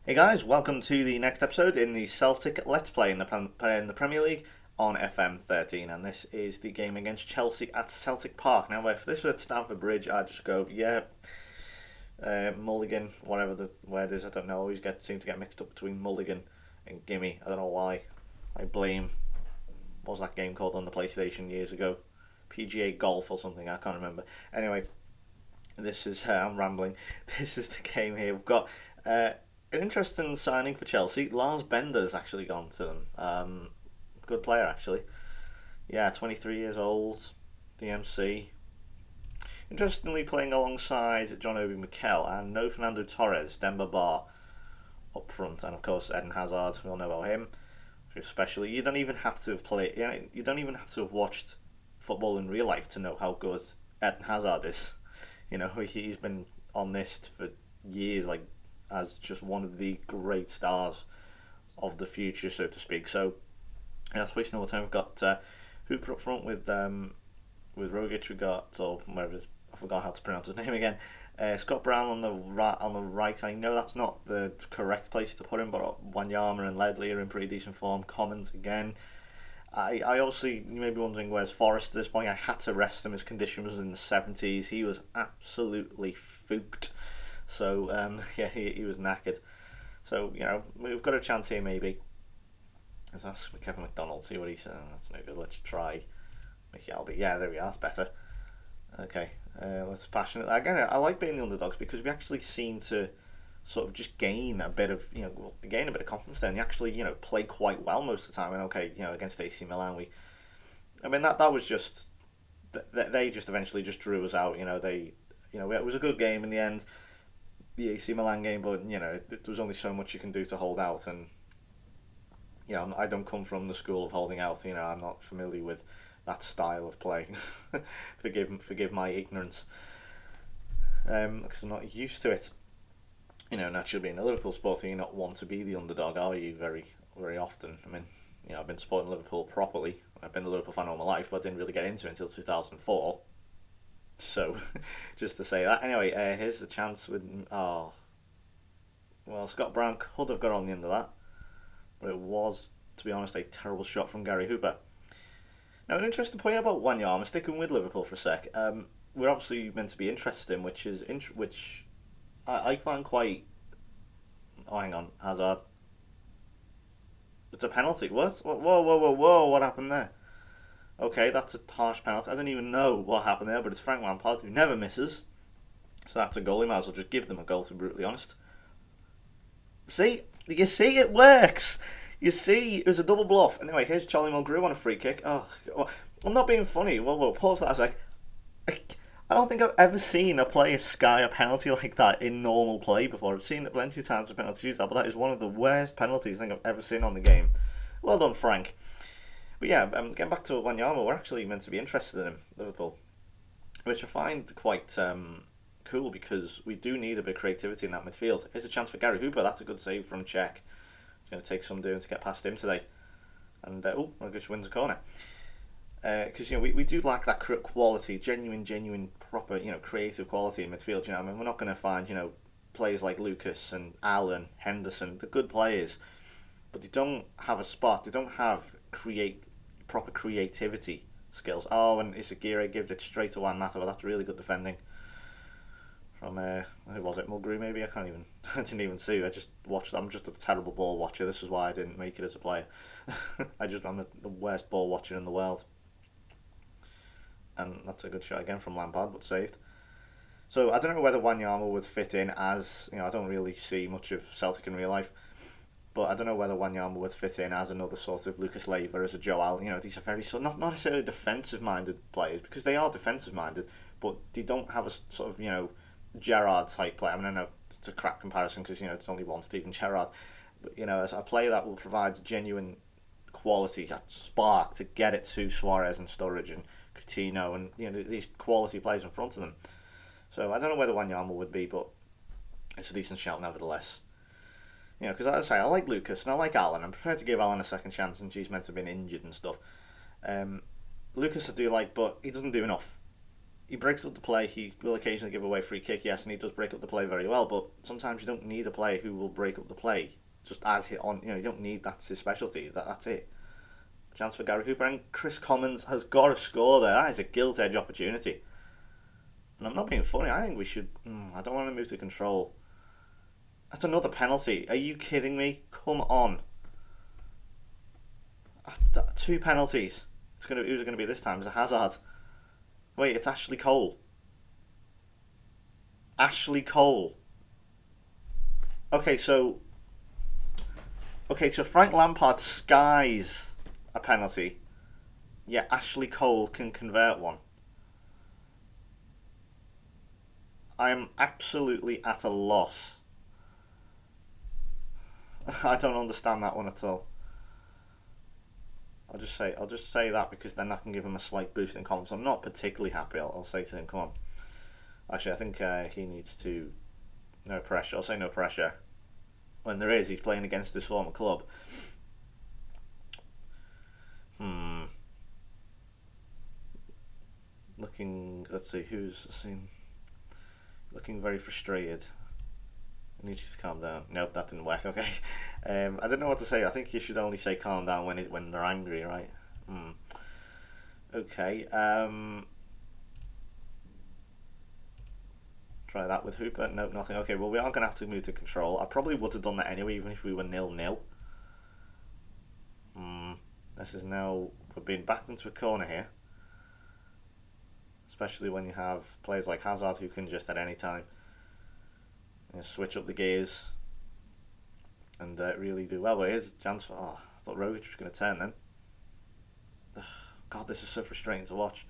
Hey guys, welcome to the next episode in the Celtic Let's Play in the Premier League on FM 13, and this is the game against Chelsea at Celtic Park. Now, if this were at Stamford Bridge, I'd just go, yeah, Mulligan, whatever the word is, I don't know. I always seem to get mixed up between Mulligan and Gimme. I don't know why. I blame, what was that game called on the PlayStation years ago? PGA Golf or something, I can't remember. Anyway, this is, I'm rambling. This is the game here. We've got an interesting signing for Chelsea. Lars Bender's actually gone to them. Good player, actually. Yeah, 23 years old, DMC. Interestingly, playing alongside John Obi Mikel and no Fernando Torres, Demba Ba up front, and of course Eden Hazard. We all know about him. Especially, you don't even have to have played. Yeah, you don't even have to have watched football in real life to know how good Eden Hazard is. You know, he's been on this for years, like as just one of the great stars of the future, so to speak. So, that's wasting all the time. We've got Hooper up front with Rogic. We got, or whatever it is, I forgot how to pronounce his name again. Scott Brown on the right. I know that's not the correct place to put him, but Wanyama and Ledley are in pretty decent form. Commons again. I obviously, you may be wondering where's Forrest at this point. I had to rest him. His condition was in the 70s. He was absolutely fooked. So, yeah, he was knackered. So, you know, we've got a chance here maybe. Let's ask Kevin McDonald, see what he says. That's no good. Let's try Mickey Albi. Yeah, there we are. That's better. Okay, let's passionate. Again, I like being the underdogs because we actually seem to sort of just gain a bit of, gain a bit of confidence there. And you actually, play quite well most of the time. And okay, against AC Milan, that was just, they just eventually just drew us out. It was a good game in the end, the AC Milan game, but there was only so much you can do to hold out. And I don't come from the school of holding out. I'm not familiar with that style of play. forgive my ignorance, because I'm not used to it. Naturally being a Liverpool supporter, you're not want to be the underdog, are you? Very, very often. I mean, I've been supporting Liverpool properly. I've been a Liverpool fan all my life, but I didn't really get into it until 2004. So, just to say that. Anyway, here's the chance with... Scott Brown could have got on the end of that. But it was, to be honest, a terrible shot from Gary Hooper. Now, an interesting point about Wanyama, sticking with Liverpool for a sec. We're obviously meant to be interested in, which I find quite... Oh, hang on, Hazard. It's a penalty. What? Whoa, what happened there? Okay, that's a harsh penalty. I don't even know what happened there, but it's Frank Lampard who never misses. So that's a goal. He might as well just give them a goal, to be brutally honest. See? You see, it works! You see, it was a double bluff. Anyway, here's Charlie Mulgrew on a free kick. Oh, I'm not being funny. Whoa, pause that a sec. I don't think I've ever seen a player sky a penalty like that in normal play before. I've seen it plenty of times with penalty shootouts, but that is one of the worst penalties I think I've ever seen on the game. Well done, Frank. But yeah, getting back to Wanyama, we're actually meant to be interested in him, Liverpool, which I find quite cool because we do need a bit of creativity in that midfield. Here's a chance for Gary Hooper. That's a good save from Czech. It's going to take some doing to get past him today. And, Rogic wins a corner. Because, we do lack that quality, genuine, proper, creative quality in midfield. We're not going to find, players like Lucas and Allen, Henderson. They're good players. But they don't have a spot. They don't have proper creativity skills. Oh, and Isagire gives it straight to Juan Mata. Well, that's really good defending. From who was it? Mulgrew maybe? I didn't even see. I just watched. I'm just a terrible ball watcher. This is why I didn't make it as a player. I'm the worst ball watcher in the world. And that's a good shot again from Lampard, but saved. So I don't know whether Wanyama would fit in as, I don't really see much of Celtic in real life, but I don't know whether Wanyama would fit in as another sort of Lucas Leiva, as a Joe Allen. These are very, not necessarily defensive-minded players, because they are defensive-minded, but they don't have a sort of, Gerrard type play. I mean, I know it's a crap comparison because it's only one Steven Gerrard, but as a player that will provide genuine quality, that spark to get it to Suarez and Sturridge and Coutinho and these quality players in front of them. So I don't know whether Wanyama would be, but it's a decent shout nevertheless. Because as I say, I like Lucas and I like Allen. I'm prepared to give Allen a second chance, and she's meant to have been injured and stuff. Lucas I do like, but he doesn't do enough. he breaks up the play. He will occasionally give away a free kick, yes, and he does break up the play very well. But sometimes you don't need a player who will break up the play just as hit on. You don't need that's his specialty. That's it. Chance for Gary Hooper, and Chris Commons has got to score there. That is a gilt edge opportunity. And I'm not being funny. I think we should. I don't want to move to control. That's another penalty. Are you kidding me? Come on. 2 penalties. Who's it going to be this time? Is it Hazard? Wait, it's Ashley Cole. Ashley Cole. Okay, so Frank Lampard skies a penalty. Yeah, Ashley Cole can convert one. I'm absolutely at a loss. I don't understand that one at all. I'll just say that because then that can give him a slight boost in confidence. I'm not particularly happy. I'll say to him, come on. Actually, I think he needs to... No pressure. I'll say no pressure. When there is, he's playing against his former club. Let's see, looking very frustrated. I need you to calm down. Nope, that didn't work. Okay. I didn't know what to say. I think you should only say calm down when they're angry, right? Okay. Try that with Hooper. Nope, nothing. Okay, well, we are going to have to move to control. I probably would have done that anyway, even if we were 0-0. This is now... We're being backed into a corner here. Especially when you have players like Hazard who can just at any time switch up the gears and really do well. But here's a chance for... Oh, I thought Rogic was going to turn then. God, this is so frustrating to watch.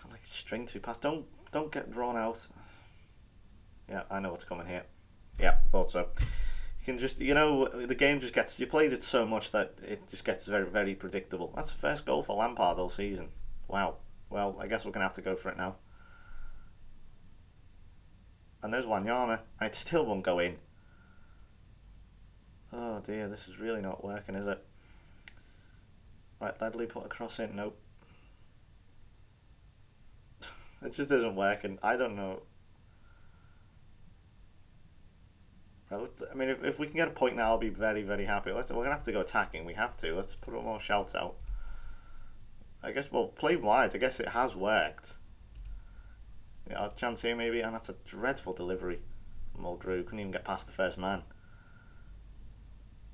God, like string 2 pass. Don't get drawn out. Yeah, I know what's coming here. Yeah, thought so. You can just, the game just gets... You played it so much that it just gets very, very predictable. That's the first goal for Lampard all season. Wow. Well, I guess we're going to have to go for it now. And there's Wanyama, and it still won't go in. Oh dear, this is really not working, is it? Right, Ledley put a cross in. Nope. It just isn't working. I don't know. I mean, if we can get a point now, I'll be very, very happy. We're going to have to go attacking. We have to. Let's put more shouts out. I guess, well, play wide. I guess it has worked. Yeah, a chance here maybe, and that's a dreadful delivery. Mulgrew couldn't even get past the first man.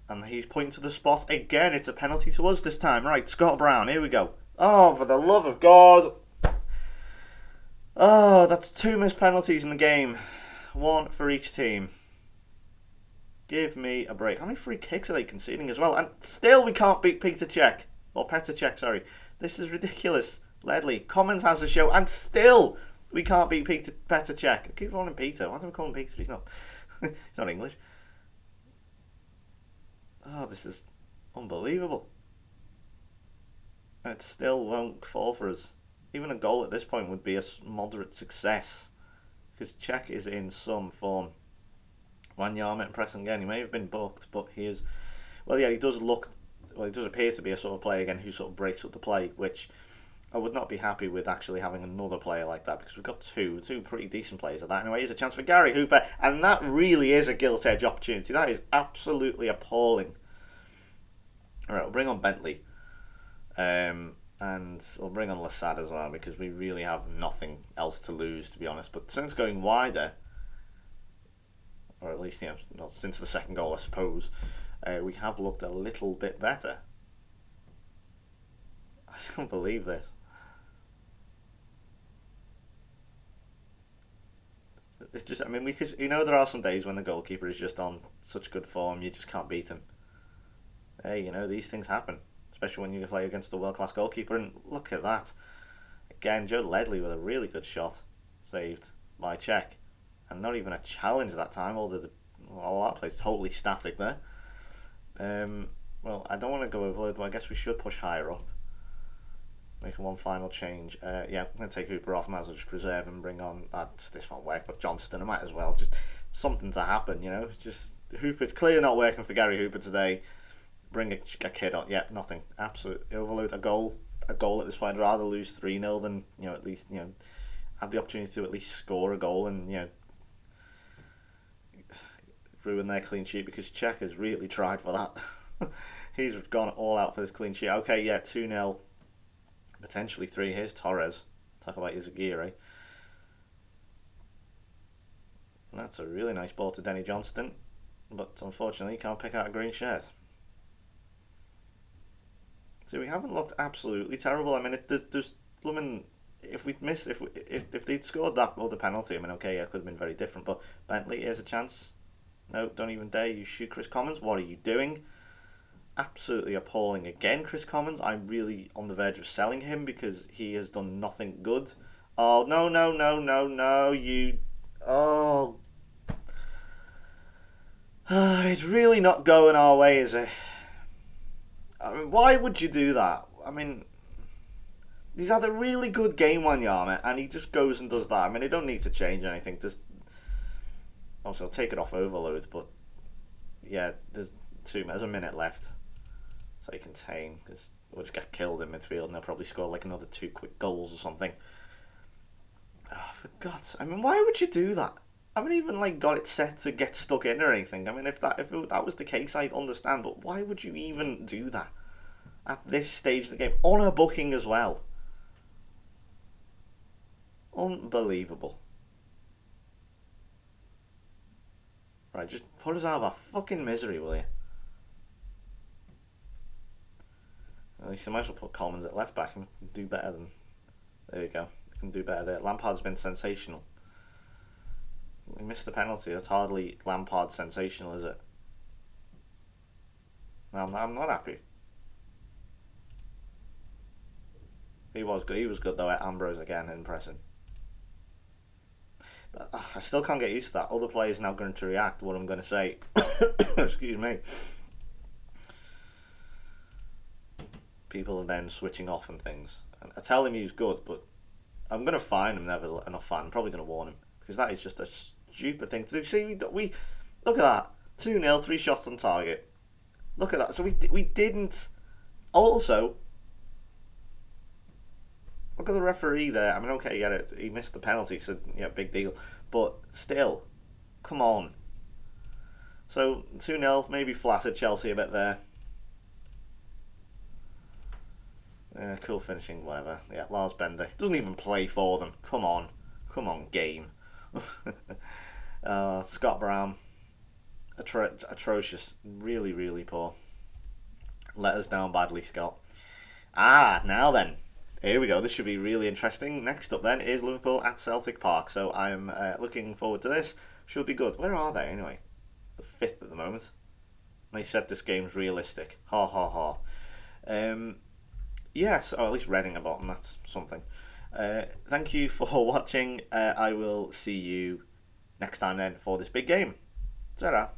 And he's pointing to the spot again. It's a penalty to us this time. Right, Scott Brown, here we go. Oh, for the love of God. Oh, that's 2 missed penalties in the game. 1 for each team. Give me a break. How many free kicks are they conceding as well? And still we can't beat Peter Cech. Or Petr Cech, sorry. This is ridiculous. Ledley, Commons has a show, and still we can't beat Petr Cech. I keep calling him Peter. Why do we call him Peter? He's not. He's not English. Oh, this is unbelievable. And it still won't fall for us. Even a goal at this point would be a moderate success. Because Cech is in some form. Wanyama impressing again. He may have been booked, but he is... Well, yeah, he does appear to be a sort of player again who sort of breaks up the play, which I would not be happy with actually having another player like that, because we've got two pretty decent players at that. Anyway, here's a chance for Gary Hooper, and that really is a gilt edge opportunity. That is absolutely appalling. Alright, we'll bring on Bentley. And we'll bring on Lasad as well, because we really have nothing else to lose, to be honest. But since going wider, or at least, since the second goal, I suppose, we have looked a little bit better. I can't believe this. It's just, I mean, there are some days when the goalkeeper is just on such good form, you just can't beat him. Hey, these things happen, especially when you play against a world-class goalkeeper. And look at that. Again, Joe Ledley with a really good shot, saved by Cech. And not even a challenge that time, all that place totally static there. Well, I don't want to go overload, but I guess we should push higher up. Making one final change. Yeah, I'm going to take Hooper off. Might as well just preserve and bring on... this won't work, but Johnston, I might as well. Just something to happen, It's just... Hooper's clearly not working for Gary Hooper today. Bring a kid on. Yeah, nothing. Absolute overload. A goal. a goal at this point. I'd rather lose 3-0 than, at least, have the opportunity to at least score a goal and, ruin their clean sheet, because Czech has really tried for that. He's gone all out for this clean sheet. Okay, yeah, 2-0, potentially 3. Here's Torres. Talk about Izagiri. That's a really nice ball to Denny Johnston, but unfortunately, he can't pick out a green shirt. So we haven't looked absolutely terrible. I mean, there's blooming. If they'd scored that other penalty, I mean, okay, yeah, it could have been very different. But Bentley, here's a chance. No, don't even dare you shoot Chris Commons. What are you doing? Absolutely appalling again, Chris Commons. I'm really on the verge of selling him because he has done nothing good. Oh, no, no, no, no, no, you... Oh... It's really not going our way, is it? I mean, why would you do that? I mean, he's had a really good game, Wanyama, and he just goes and does that. I mean, they don't need to change anything. Also, I'll take it off overload, but yeah, there's a minute left. So you contain, because we'll just get killed in midfield and they'll probably score like another 2 quick goals or something. Oh, for God's sake. I mean, why would you do that? I haven't even got it set to get stuck in or anything. I mean, if that was the case, I'd understand. But why would you even do that at this stage of the game on a booking as well? Unbelievable. Right, just put us out of our fucking misery, will you? At least I might as well put Commons at left back and do better than. There you go. You can do better there. Lampard's been sensational. We missed the penalty. That's hardly Lampard sensational, is it? No, I'm not happy. He was good. He was good though. Ambrose again, impressing. I still can't get used to that. Other players now going to react to what I'm going to say. Excuse me. People are then switching off and things. And I tell him he's good, but I'm going to fine him never enough fine. I'm probably going to warn him, because that is just a stupid thing to do. See, we look at that. 2-0, 3 shots on target. Look at that. So we didn't. Also, look at the referee there. I mean, okay, yeah, he missed the penalty, so yeah, big deal. But still, come on. So 2-0, maybe flattered Chelsea a bit there. Cool finishing, whatever. Yeah, Lars Bender doesn't even play for them. Come on, game. Scott Brown, atrocious, really, really poor. Let us down badly, Scott. Now then, here we go. This should be really interesting. Next up then is Liverpool at Celtic Park. So I'm looking forward to this. Should be good. Where are they anyway? The 5th at the moment. They said this game's realistic. Ha ha ha. Yes, or at least Reading are bottom. That's something. Thank you for watching. I will see you next time then for this big game. Ta-ra.